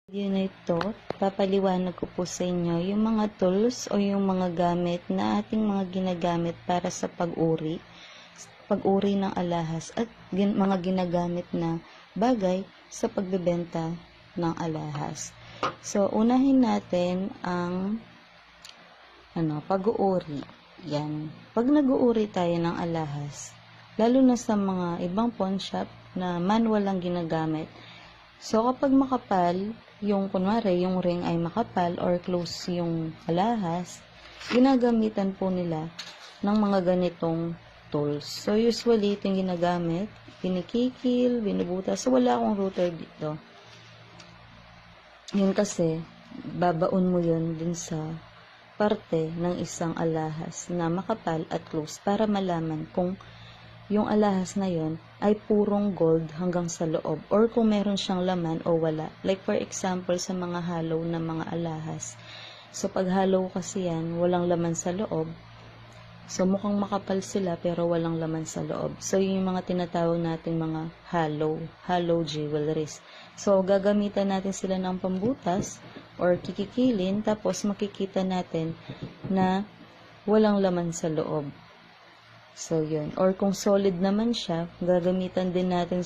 Video na ito, papaliwanag ko po sa inyo yung mga tools o yung mga gamit na ating mga ginagamit para sa pag-uri ng alahas at mga ginagamit na bagay sa pagbebenta ng alahas. So, unahin natin ang pag-uuri. Yan. Pag nag-uuri tayo ng alahas, lalo na sa mga ibang pawn shop na manual lang ginagamit, so, kapag makapal, kunwari, yung ring ay makapal or close yung alahas, ginagamitan po nila ng mga ganitong tools. So, usually, ito yung ginagamit, kinikikil, binubutas. So, wala akong router dito. Yun kasi, babaon mo yun dun sa parte ng isang alahas na makapal at close para malaman kung yung alahas na yon ay purong gold hanggang sa loob or kung meron siyang laman o wala. Like for example, sa mga hollow na mga alahas. So, pag hollow kasi yan, walang laman sa loob. So, mukhang makapal sila pero walang laman sa loob. So, yun yung mga tinatawag natin mga hollow jewelries. So, gagamitan natin sila ng pambutas or kikikilin, tapos makikita natin na walang laman sa loob. So, yun. Or kung solid naman siya, gagamitan din natin